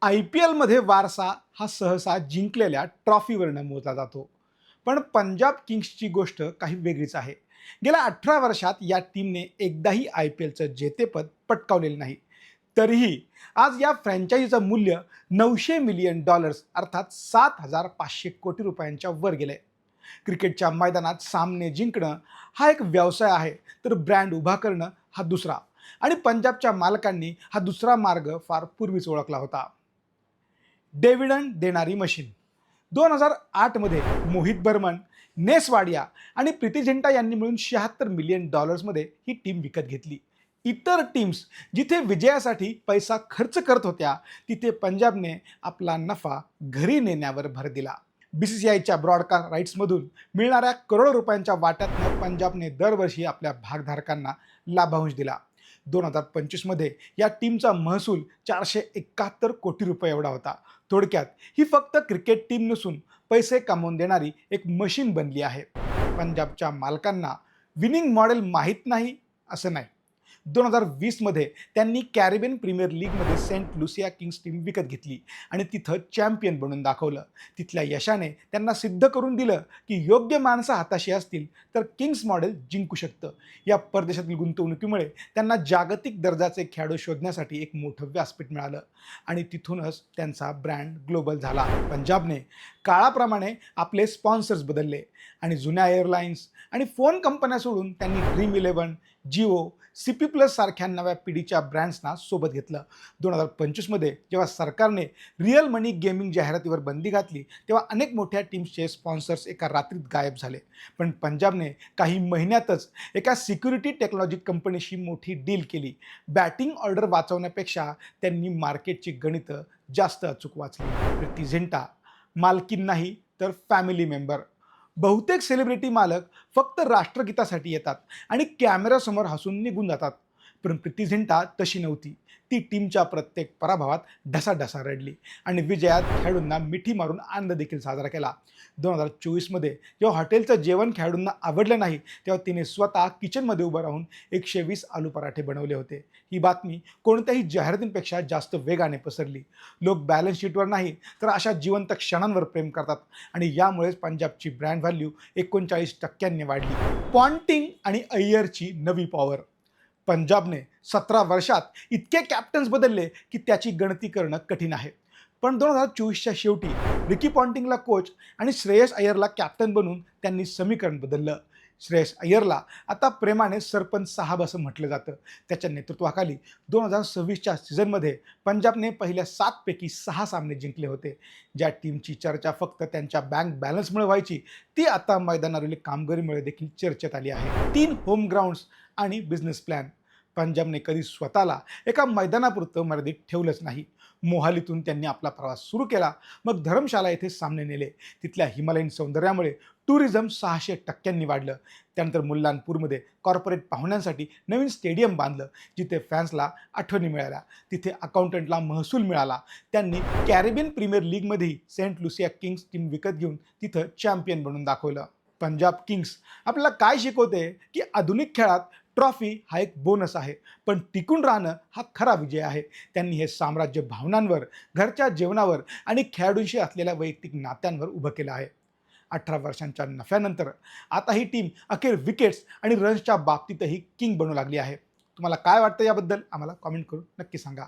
IPLमध्ये वारसा हा सहसा जिंकलेल्या ट्रॉफीवरनं मोजला जातो. पण पंजाब किंग्सची गोष्ट काही वेगळीच आहे. गेल्या 18 वर्षात या टीमने एकदाही IPLचं जेतेपद पटकावलेलं नाही. तरीही आज या फ्रँचायझीचं मूल्य $900 मिलियन अर्थात 7,500 कोटी रुपयांच्या वर गेलंय. क्रिकेटच्या मैदानात सामने जिंकणं हा एक व्यवसाय आहे, तर ब्रँड उभा करणं हा दुसरा. आणि पंजाबच्या मालकांनी हा दुसरा मार्ग फार पूर्वीच ओळखला होता. डिव्हिडंड देणारी मशीन. 2008 मध्ये मोहित बर्मन, नेस वाडिया आणि प्रीती झिंटा यांनी मिळून $76 मिलियन मध्ये ही टीम विकत घेतली. इतर टीम्स जिथे विजयासाठी पैसा खर्च करत होत्या, तिथे पंजाबने आपला नफा घरी नेण्यावर भर दिला. BCCIच्या ब्रॉडकास्ट राईट्समधून मिळणाऱ्या करोडो रुपयांच्या वाट्यातनं पंजाबने दरवर्षी आपल्या भागधारकांना लाभांश दिला. 2025 मध्ये या टीमचा महसूल 471 कोटी रुपये एवढा होता. थोडक्यात ही फक्त क्रिकेट टीम नसून पैसे कमवून देणारी एक मशीन बनली आहे. पंजाबच्या मालकांना विनिंग मॉडेल माहीत नाही असं नाही. 2020 मध्ये त्यांनी कॅरिबियन प्रीमियर लीगमध्ये सेंट लुसिया किंग्स टीम विकत घेतली आणि तिथं चॅम्पियन बनून दाखवलं. तिथल्या यशाने त्यांना सिद्ध करून दिलं की योग्य माणसं हाताशी असतील तर किंग्स मॉडेल जिंकू शकतं. या परदेशातील गुंतवणुकीमुळे त्यांना जागतिक दर्जाचे खेळाडू शोधण्यासाठी एक मोठं व्यासपीठ मिळालं आणि तिथूनच त्यांचा ब्रँड ग्लोबल झाला. पंजाबने काळाप्रमाणे आपले स्पॉन्सर्स बदलले आणि जुन्या एअरलाईन्स आणि फोन कंपन्या सोडून त्यांनी ड्रीम11, जिओ, CP+ सारख्या नव्या पिढीच्या ब्रँड्सना सोबत घेतलं. 2025 मध्ये जेव्हा सरकारने रिअल मनी गेमिंग जाहिरातीवर बंदी घातली, तेव्हा अनेक मोठ्या टीम्सचे स्पॉन्सर्स एका रात्रीत गायब झाले. पण पंजाबने काही महिन्यातच एका सिक्युरिटी टेक्नॉलॉजी कंपनीशी मोठी डील केली. बॅटिंग ऑर्डर वाचवण्यापेक्षा त्यांनी मार्केटची गणितं जास्त अचूक वाचली. प्रीती झिंटा मालकीन नाही तर फॅमिली मेंबर. बहुतेक सेलिब्रिटी मालक फक्त राष्ट्रगीतासाठी येतात आणि कॅमेऱ्यासमोर हसून निघून जातात. पण प्रीती झिंटा तशी नव्हती. ती टीमच्या प्रत्येक पराभवात ढसाढसा रडली आणि विजयात खेळाडूंना मिठी मारून आनंद देखील साजरा केला. 2024 मध्ये जेव्हा हॉटेलचं जेवण खेळाडूंना आवडलं नाही, तेव्हा तिने स्वतः किचनमध्ये उभं राहून 120 आलू पराठे बनवले होते. ही बातमी कोणत्याही जाहिरातींपेक्षा जास्त वेगाने पसरली. लोक बॅलन्स शीटवर नाही तर अशा जिवंत क्षणांवर प्रेम करतात आणि यामुळेच पंजाबची ब्रँड व्हॅल्यू 39% वाढली. पॉन्टिंग आणि अय्यरची नवी पॉवर. पंजाबने 17 वर्षात इतके कॅप्टन्स बदलले की त्याची गणती करणं कठीण आहे. पण 2024च्या शेवटी रिकी पॉन्टिंगला कोच आणि श्रेयस अय्यरला कॅप्टन बनवून त्यांनी समीकरण बदललं. श्रेयस अय्यरला आता प्रेमाने सरपंच साहब असं म्हटलं जातं. त्याच्या नेतृत्वाखाली 2026च्या सीझनमध्ये पंजाबने पहिल्या 7 पैकी 6 सामने जिंकले होते. ज्या टीमची चर्चा फक्त त्यांच्या बँक बॅलन्समुळे व्हायची, ती आता मैदानावरील कामगिरीमुळे देखील चर्चेत आली आहे. 3 होम ग्राउंड्स आणि बिझनेस प्लॅन. पंजाबने कधी स्वतःला एका मैदानापुरतं मर्यादित ठेवलंच नाही. मोहालीतून त्यांनी आपला प्रवास सुरू केला, मग धर्मशाला येथे सामने नेले. तिथल्या हिमालयीन सौंदर्यामुळे टुरिझम 600% वाढलं. त्यानंतर मुल्लानपूरमध्ये कॉर्पोरेट पाहुण्यांसाठी नवीन स्टेडियम बांधलं, जिथे फॅन्सला आठवणी मिळाल्या. तिथे अकाउंटंटला महसूल मिळाला. त्यांनी कॅरिबियन प्रीमियर लीगमध्येही सेंट लुसिया किंग्स टीम विकत घेऊन तिथं चॅम्पियन बनून दाखवलं. पंजाब किंग्स आपल्याला काय शिकवते की आधुनिक खेळात ट्रॉफी हा एक बोनस आहे, पण टिकून राहणं हा खरा विजय आहे. त्यांनी हे साम्राज्य भावनांवर, घरच्या जेवणावर आणि खेळाडूंशी असलेल्या वैयक्तिक नात्यांवर उभं केलं आहे. 18 वर्षांच्या नफ्यानंतर आता ही टीम अखेर विकेट्स आणि रन्सच्या बाबतीतही किंग बनू लागली आहे. तुम्हाला काय वाटतं याबद्दल आम्हाला कॉमेंट करून नक्की सांगा.